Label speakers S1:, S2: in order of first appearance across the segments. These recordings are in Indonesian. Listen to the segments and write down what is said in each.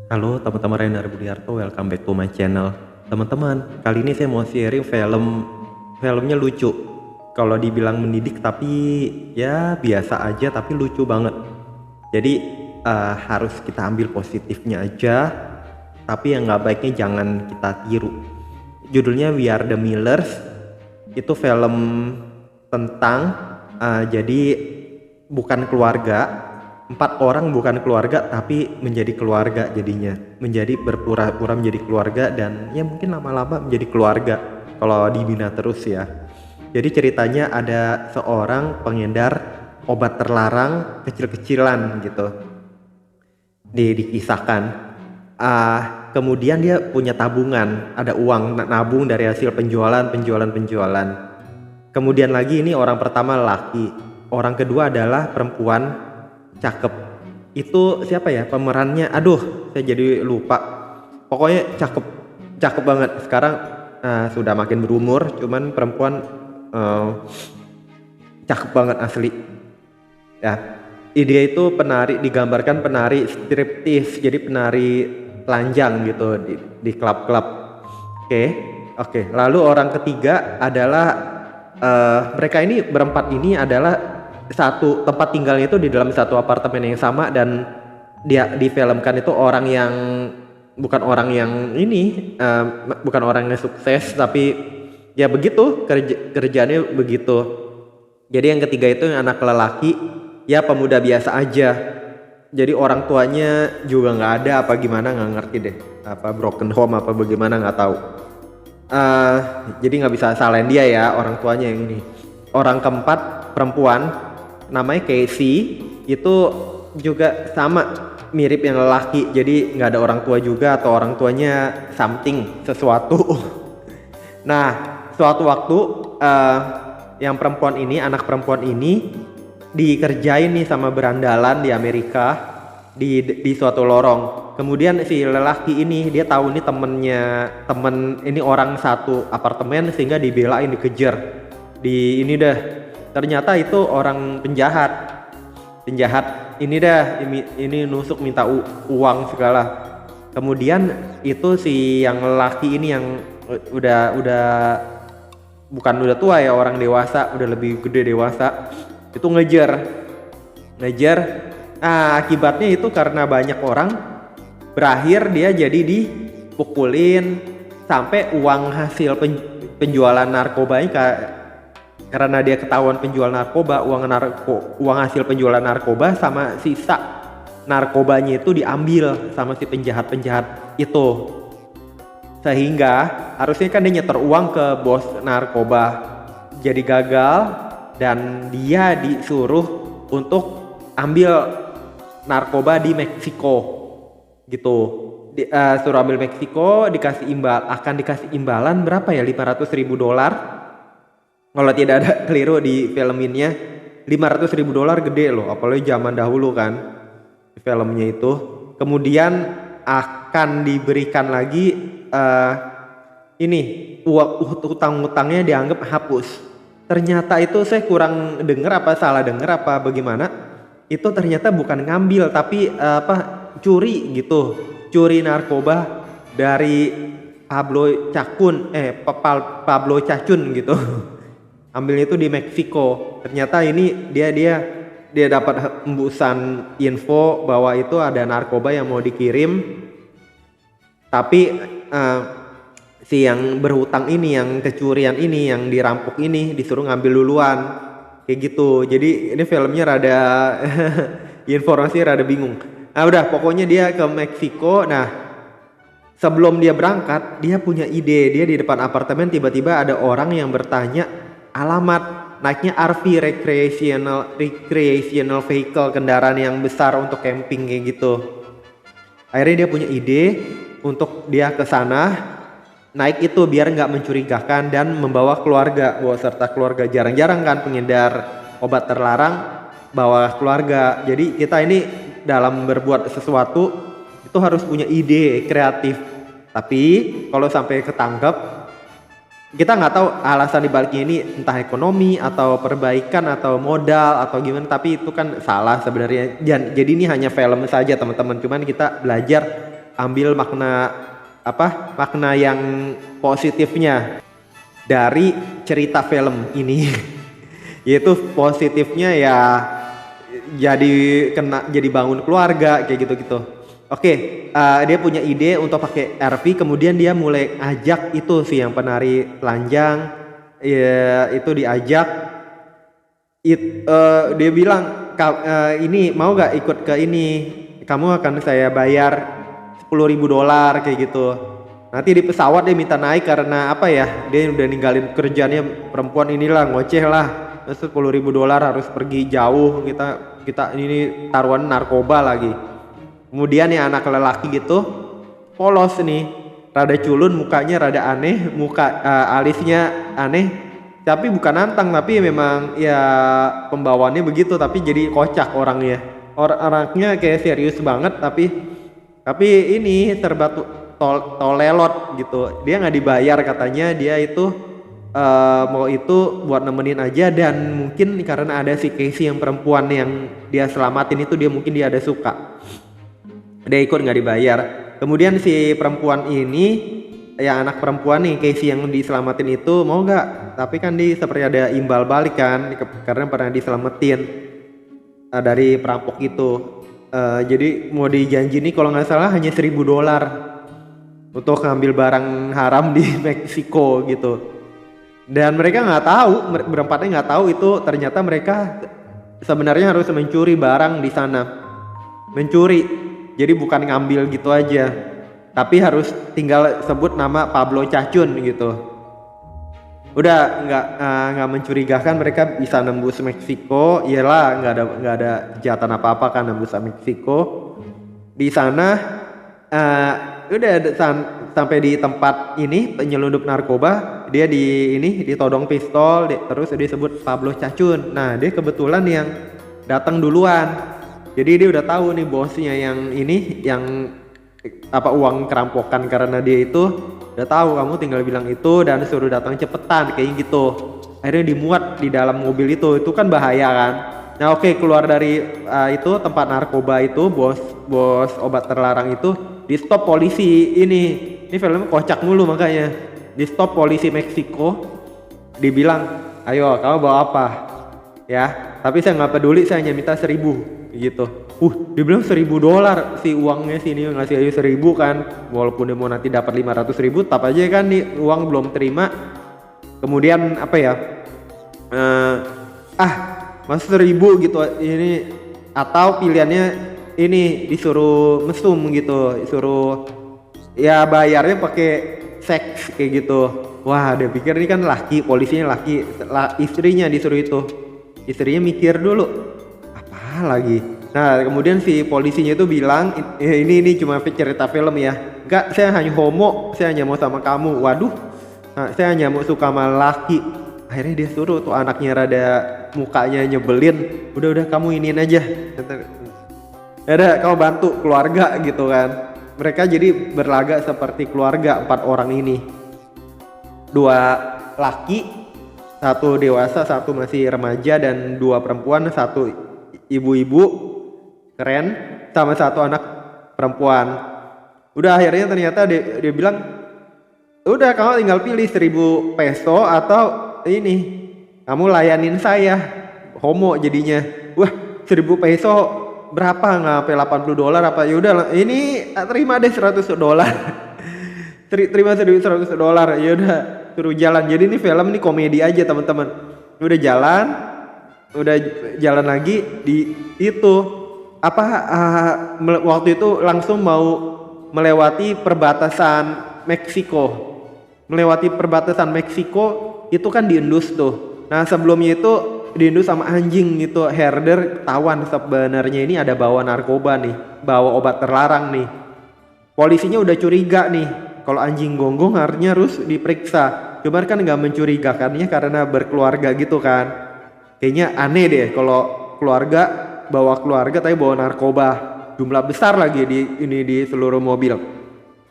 S1: Halo teman-teman, Renar Budiarto, welcome back to my channel. Teman-teman, kali ini saya mau sharing filmnya lucu. Kalau dibilang mendidik tapi ya biasa aja, tapi lucu banget. Jadi harus kita ambil positifnya aja, tapi yang nggak baiknya jangan kita tiru. Judulnya We Are The Millers. Itu film tentang jadi bukan keluarga, 4 orang bukan keluarga tapi menjadi keluarga, jadinya menjadi berpura-pura menjadi keluarga, dan ya mungkin lama-lama menjadi keluarga kalau dibina terus ya. Jadi ceritanya ada seorang pengedar obat terlarang kecil-kecilan gitu, dikisahkan. Kemudian dia punya tabungan, ada uang nabung dari hasil penjualan. Kemudian lagi ini orang pertama laki, orang kedua adalah perempuan cakep. Itu siapa ya pemerannya? Aduh, saya jadi lupa. Pokoknya cakep banget. Sekarang sudah makin berumur, cuman perempuan cakep banget asli. Ya, dia itu penari, digambarkan penari striptease, jadi penari telanjang gitu di klub-klub. Oke. Lalu orang ketiga adalah mereka ini berempat ini adalah satu tempat tinggalnya itu di dalam satu apartemen yang sama, dan dia difilmkan itu orang yang bukan orang yang ini bukan orang yang sukses, tapi ya begitu kerjaannya begitu. Jadi yang ketiga itu yang anak lelaki, ya pemuda biasa aja. Jadi orang tuanya juga nggak ada apa gimana, nggak ngerti deh, apa broken home apa bagaimana nggak tahu. Jadi nggak bisa salahin dia ya, orang tuanya yang ini. Orang keempat perempuan, namanya Casey, itu juga sama mirip yang lelaki, jadi nggak ada orang tua juga, atau orang tuanya sesuatu. Nah, suatu waktu yang perempuan ini, anak perempuan ini dikerjain nih sama berandalan di Amerika, di suatu lorong. Kemudian si lelaki ini dia tahu nih temen ini orang satu apartemen, sehingga dibelain, dikejar di ini dah. Ternyata itu orang penjahat ini nusuk minta uang segala. Kemudian itu si yang lelaki ini yang udah bukan udah tua ya, orang dewasa, udah lebih gede dewasa, itu ngejar. Akibatnya itu karena banyak orang, berakhir dia jadi dipukulin sampai uang hasil penjualan narkobanya, karena dia ketahuan penjual narkoba, uang hasil penjualan narkoba sama sisa narkobanya itu diambil sama si penjahat itu. Sehingga harusnya kan dia nyetor uang ke bos narkoba, jadi gagal, dan dia disuruh untuk ambil narkoba di Meksiko gitu. Suruh ambil Meksiko, akan dikasih imbalan berapa ya, $500,000 kalau tidak ada keliru di filminnya. $500,000 gede loh, apalagi zaman dahulu kan di filmnya itu. Kemudian akan diberikan lagi ini utang-utangnya dianggap hapus. Ternyata itu saya kurang dengar apa salah dengar apa bagaimana, itu ternyata bukan ngambil tapi curi gitu, curi narkoba dari Pablo Cacun gitu. Ambilnya itu di Meksiko. Ternyata ini dia dapat hembusan info bahwa itu ada narkoba yang mau dikirim, tapi si yang berhutang ini, yang kecurian ini, yang dirampok ini disuruh ngambil duluan, kayak gitu. Jadi ini filmnya rada informasinya rada bingung. Udah pokoknya dia ke Meksiko. Nah, sebelum dia berangkat, dia punya ide. Dia di depan apartemen, tiba-tiba ada orang yang bertanya alamat, naiknya RV, recreational vehicle, kendaraan yang besar untuk camping kayak gitu. Akhirnya dia punya ide untuk dia ke sana, naik itu biar nggak mencurigakan, dan membawa keluarga, serta keluarga. Jarang-jarang kan pengedar obat terlarang bawa keluarga. Jadi kita ini dalam berbuat sesuatu itu harus punya ide kreatif. Tapi kalau sampai ketangkep, kita nggak tahu alasan dibaliknya ini, entah ekonomi atau perbaikan atau modal atau gimana, tapi itu kan salah sebenarnya. Jadi ini hanya film saja teman-teman, cuman kita belajar ambil makna makna yang positifnya dari cerita film ini. Yaitu positifnya ya jadi bangun keluarga kayak gitu-gitu. Oke, dia punya ide untuk pakai RV, kemudian dia mulai ajak itu sih yang penari telanjang, ya, itu diajak. Dia bilang, ini mau gak ikut ke ini, kamu akan saya bayar $10.000 kayak gitu. Nanti di pesawat dia minta naik karena apa ya, dia udah ninggalin kerjaannya, perempuan inilah ngoceh lah, $10.000 harus pergi jauh, kita ini taruhan narkoba lagi. Kemudian ya anak lelaki gitu polos nih, rada culun, mukanya rada aneh, alisnya aneh, tapi bukan nantang, tapi memang ya pembawaannya begitu, tapi jadi kocak orangnya. Orangnya kayak serius banget, tapi ini serba tolelot gitu. Dia nggak dibayar katanya, dia itu mau itu buat nemenin aja, dan mungkin karena ada si Casey yang perempuan yang dia selamatin itu, mungkin dia ada suka. Dia ikut nggak dibayar. Kemudian si perempuan ini, ya anak perempuan nih Casey yang diselamatin itu mau nggak, tapi kan dia seperti ada imbal balik kan, karena pernah diselamatin dari perampok itu. Jadi mau dijanji nih kalau nggak salah hanya $1.000 untuk ngambil barang haram di Meksiko gitu. Dan mereka nggak tahu, berempatnya nggak tahu itu ternyata mereka sebenarnya harus mencuri barang di sana, mencuri. Jadi bukan ngambil gitu aja, tapi harus tinggal sebut nama Pablo Cacun gitu. Udah nggak mencurigakan, mereka bisa nembus Meksiko. Iyalah, nggak ada kejahatan apa-apa kan, nembus Meksiko. Di sana udah sampai di tempat ini penyelundup narkoba, dia ditodong pistol, terus disebut Pablo Cacun. Nah, dia kebetulan yang datang duluan. Jadi dia udah tahu nih bosnya yang uang kerampokan, karena dia itu udah tahu, kamu tinggal bilang itu dan suruh datang cepetan kayak gitu. Akhirnya dimuat di dalam mobil itu kan bahaya kan. Nah oke, keluar dari itu tempat narkoba itu, bos obat terlarang itu di stop polisi. Ini film kocak mulu, makanya di stop polisi Meksiko, dibilang ayo kamu bawa apa ya, tapi saya nggak peduli, saya hanya minta 1.000 gitu. Dia bilang $1.000 si uangnya, sini ngasih aja 1.000 kan, walaupun dia mau nanti dapat 500.000, tetap aja kan nih uang belum terima. Kemudian apa ya, mas 1.000 gitu ini, atau pilihannya ini disuruh mesum gitu, disuruh ya bayarnya pakai seks kayak gitu. Wah, dia pikir ini kan laki, polisinya laki, istrinya disuruh itu, istrinya mikir dulu lagi. Nah kemudian si polisinya itu bilang, ini cuma cerita film ya, enggak, saya hanya homo, saya hanya mau sama kamu. Waduh, saya hanya mau suka sama laki. Akhirnya dia suruh tuh anaknya rada mukanya nyebelin, udah kamu iniin aja, udah kamu bantu keluarga gitu kan. Mereka jadi berlaga seperti keluarga, 4 orang ini, 2 laki, 1 dewasa, 1 masih remaja, dan 2 perempuan, 1 ibu-ibu keren sama 1 anak perempuan. Udah akhirnya ternyata dia bilang, udah kamu tinggal pilih 1.000 peso atau ini kamu layanin saya, homo jadinya. Wah, 1.000 peso berapa, nggak sampai $80 apa, yaudah ini terima deh $100. Terima $100, yaudah suruh jalan. Jadi ini film ini komedi aja teman-teman. Udah jalan lagi di itu waktu itu langsung mau melewati perbatasan Meksiko. Itu kan diendus tuh. Nah sebelumnya itu diendus sama anjing gitu. Herder tawan sebenarnya ini ada bawa narkoba nih, bawa obat terlarang nih. Polisinya udah curiga nih, kalau anjing gonggong harus diperiksa. Cuman kan nggak mencurigakannya karena berkeluarga gitu kan. Kayaknya aneh deh kalau bawa keluarga tapi bawa narkoba jumlah besar lagi di seluruh mobil.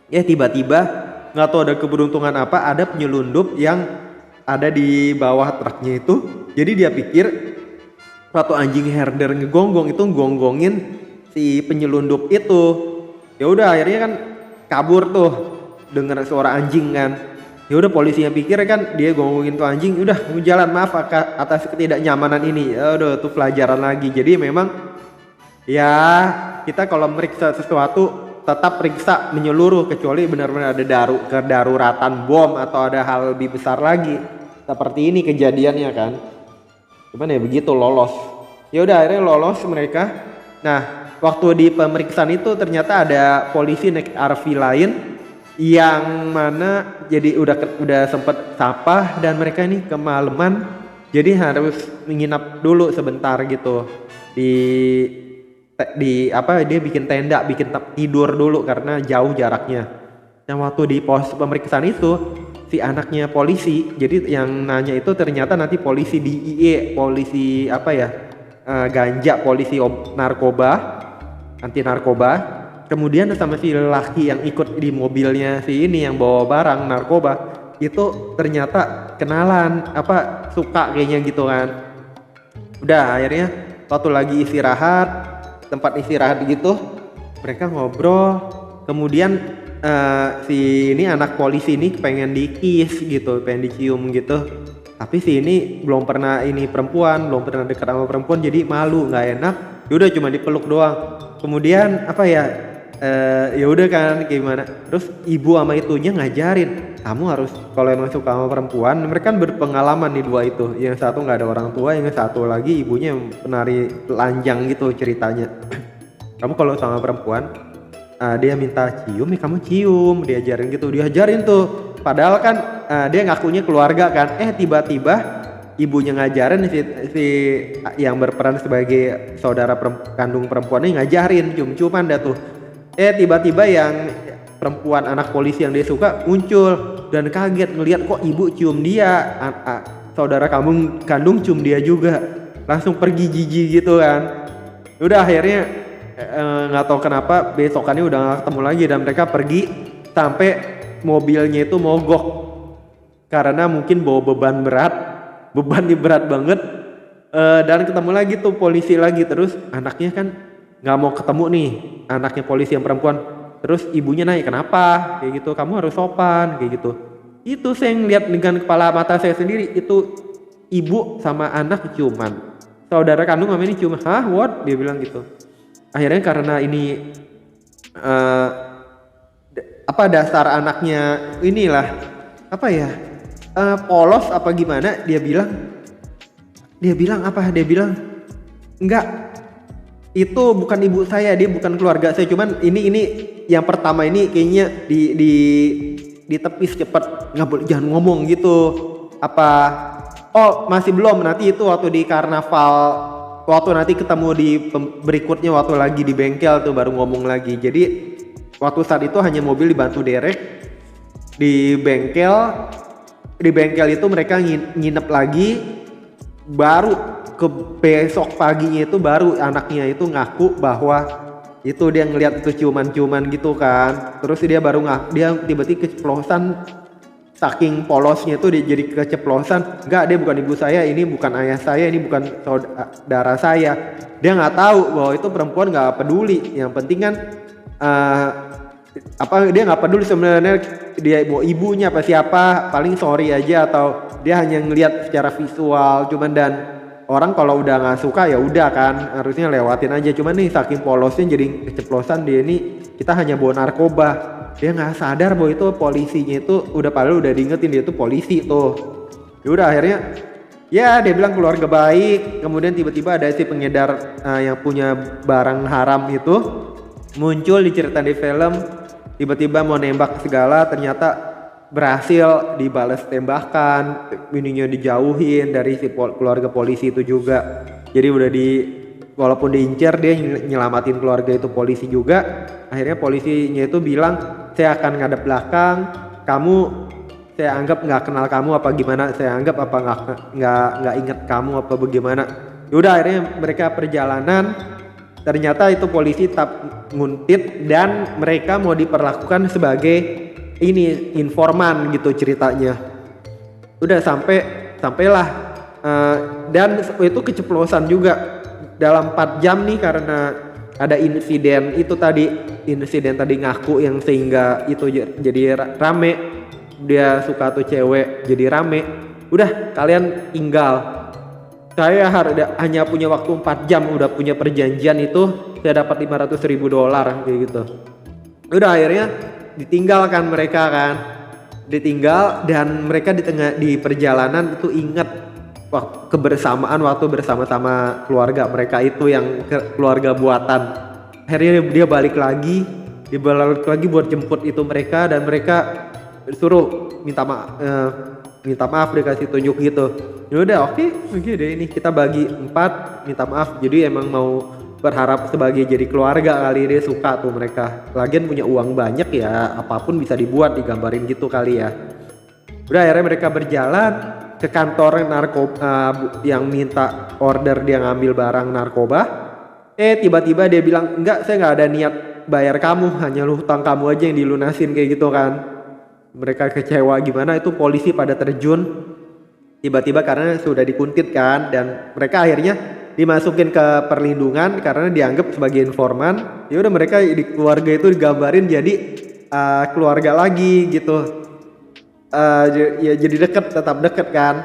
S1: Ya tiba-tiba nggak tahu ada keberuntungan apa, ada penyelundup yang ada di bawah truknya itu. Jadi dia pikir suatu anjing herder ngegonggong itu gonggongin si penyelundup itu. Ya udah akhirnya kan kabur tuh, denger suara anjing kan. Ya udah polisinya pikir kan dia ngomongin tuh anjing, udah jalan, maaf atas ketidaknyamanan ini. Ya udah tuh pelajaran lagi. Jadi memang ya kita kalau meriksa sesuatu tetap periksa menyeluruh, kecuali benar-benar ada kedaruratan bom atau ada hal lebih besar lagi. Seperti ini kejadiannya kan. Cuman ya begitu, lolos. Ya udah akhirnya lolos mereka. Nah, waktu di pemeriksaan itu ternyata ada polisi naik RV lain yang mana jadi udah sempet sapa, dan mereka ini kemalaman jadi harus menginap dulu sebentar gitu di apa, dia bikin tenda, bikin tidur dulu karena jauh jaraknya. Yang waktu di pos pemeriksaan itu si anaknya polisi, jadi yang nanya itu ternyata nanti polisi DIE, polisi apa ya, ganja, polisi narkoba, anti narkoba. Kemudian sama si lelaki yang ikut di mobilnya si ini yang bawa barang narkoba itu ternyata kenalan, apa suka kayaknya gitu kan. Udah akhirnya waktu lagi istirahat, tempat istirahat gitu, mereka ngobrol. Kemudian si ini anak polisi ini pengen dikis gitu, pengen dicium gitu. Tapi si ini belum pernah belum pernah dekat sama perempuan, jadi malu, nggak enak. Yaudah cuma dipeluk doang. Kemudian apa ya? Ya udah kan gimana, terus ibu sama itunya ngajarin, kamu harus kalau emang suka sama perempuan, mereka kan berpengalaman nih dua itu, yang satu nggak ada orang tua, yang satu lagi ibunya penari telanjang gitu ceritanya. Kamu kalau sama perempuan, dia minta cium ya kamu cium, diajarin tuh, padahal kan dia ngakunya keluarga kan, tiba-tiba ibunya ngajarin, si yang berperan sebagai saudara kandung perempuannya ngajarin cium-ciuman dah tuh. Tiba-tiba yang perempuan anak polisi yang dia suka muncul dan kaget ngelihat kok ibu cium dia, saudara kandung cium dia juga, langsung pergi jijik gitu kan. Udah akhirnya nggak tahu kenapa besokannya udah nggak ketemu lagi, dan mereka pergi sampai mobilnya itu mogok karena mungkin bawa bebannya berat banget. Dan ketemu lagi tuh polisi lagi, terus anaknya kan nggak mau ketemu nih, anaknya polisi yang perempuan. Terus ibunya nanya kenapa kayak gitu, kamu harus sopan kayak gitu. Itu saya ngeliat dengan kepala mata saya sendiri, itu ibu sama anak ciuman, saudara kandung sama ini ciuman. Hah, what, dia bilang gitu. Akhirnya karena ini dasar anaknya inilah apa ya, polos apa gimana, dia bilang enggak, itu bukan ibu saya, dia bukan keluarga saya, cuman ini yang pertama ini kayaknya ditepis cepet, nggak boleh, jangan ngomong gitu. Masih belum, nanti itu waktu di karnaval, waktu nanti ketemu di berikutnya waktu lagi di bengkel tuh baru ngomong lagi. Jadi waktu saat itu hanya mobil dibantu derek di bengkel itu mereka nginep lagi, baru ke besok paginya itu baru anaknya itu ngaku bahwa itu dia ngelihat itu ciuman-ciuman gitu kan. Terus dia baru dia tiba-tiba keceplosan, saking polosnya itu dia jadi keceplosan, enggak, dia bukan ibu saya, ini bukan ayah saya, ini bukan saudara saya. Dia nggak tahu bahwa itu perempuan nggak peduli, yang penting kan dia nggak peduli sebenarnya dia mau ibunya apa siapa, paling sorry aja, atau dia hanya ngelihat secara visual cuman. Dan orang kalau udah nggak suka ya udah kan, harusnya lewatin aja. Cuman nih saking polosnya jadi keceplosan, dia ini kita hanya bawa narkoba, dia nggak sadar bahwa itu polisinya itu padahal udah diingetin dia itu polisi tuh. Ya udah akhirnya ya dia bilang keluarga baik. Kemudian tiba-tiba ada si pengedar yang punya barang haram itu muncul diceritain di film, tiba-tiba mau nembak segala, ternyata berhasil dibalas tembakan, bininya dijauhin dari si keluarga polisi itu juga. Jadi udah walaupun diincar, dia nyelamatin keluarga itu polisi juga. Akhirnya polisinya itu bilang, saya akan ngadep belakang, kamu saya anggap nggak kenal kamu apa gimana, saya anggap apa nggak inget kamu apa bagaimana. Yaudah akhirnya mereka perjalanan, ternyata itu polisi tetap nguntit dan mereka mau diperlakukan sebagai informan gitu ceritanya. Udah sampailah dan itu keceplosan juga dalam 4 jam nih, karena ada insiden tadi ngaku yang sehingga itu jadi rame, dia suka tuh cewek jadi rame. Udah, kalian tinggal, saya hanya punya waktu 4 jam, udah punya perjanjian itu, saya dapat $500.000 kayak gitu. Udah, akhirnya ditinggalkan mereka kan, ditinggal, dan mereka di perjalanan itu ingat kebersamaan waktu bersama-sama keluarga mereka itu yang keluarga buatan. Akhirnya dia balik lagi buat jemput itu mereka, dan mereka disuruh minta maaf, dikasih tunjuk gitu. Ya udah, oke deh, ini kita bagi 4, minta maaf. Jadi emang mau berharap sebagai jadi keluarga kali, dia suka tuh mereka. Lagian punya uang banyak ya, apapun bisa dibuat, digambarin gitu kali ya. Udah, akhirnya mereka berjalan ke kantor narkoba yang minta order dia ngambil barang narkoba. Tiba-tiba dia bilang, enggak, saya nggak ada niat bayar kamu, hanya hutang kamu aja yang dilunasin, kayak gitu kan. Mereka kecewa gimana, itu polisi pada terjun tiba-tiba karena sudah dikuntit kan, dan mereka akhirnya dimasukin ke perlindungan karena dianggap sebagai informan. Ya udah, mereka di keluarga itu digambarin jadi keluarga lagi gitu. Ya jadi tetap deket kan,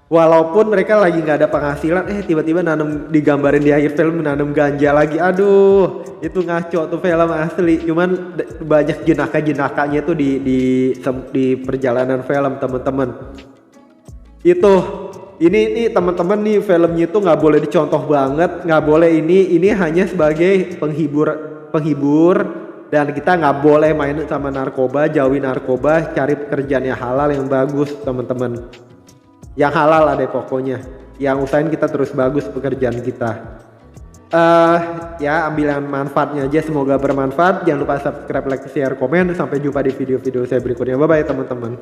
S1: walaupun mereka lagi nggak ada penghasilan. Tiba-tiba digambarin di akhir film nanam ganja lagi. Aduh, itu ngaco tuh film asli. Cuman banyak jenaka-jenakanya itu di perjalanan film, teman-teman. Ini teman-teman nih, filmnya itu nggak boleh dicontoh banget, nggak boleh. Ini hanya sebagai penghibur, dan kita nggak boleh main sama narkoba, jauhi narkoba, cari pekerjaan yang halal yang bagus, teman-teman. Yang halal ada pokoknya, yang usahain kita terus bagus pekerjaan kita. Ya, ambil yang manfaatnya aja, semoga bermanfaat. Jangan lupa subscribe, like, share, komen. Sampai jumpa di video-video saya berikutnya. Bye bye teman-teman.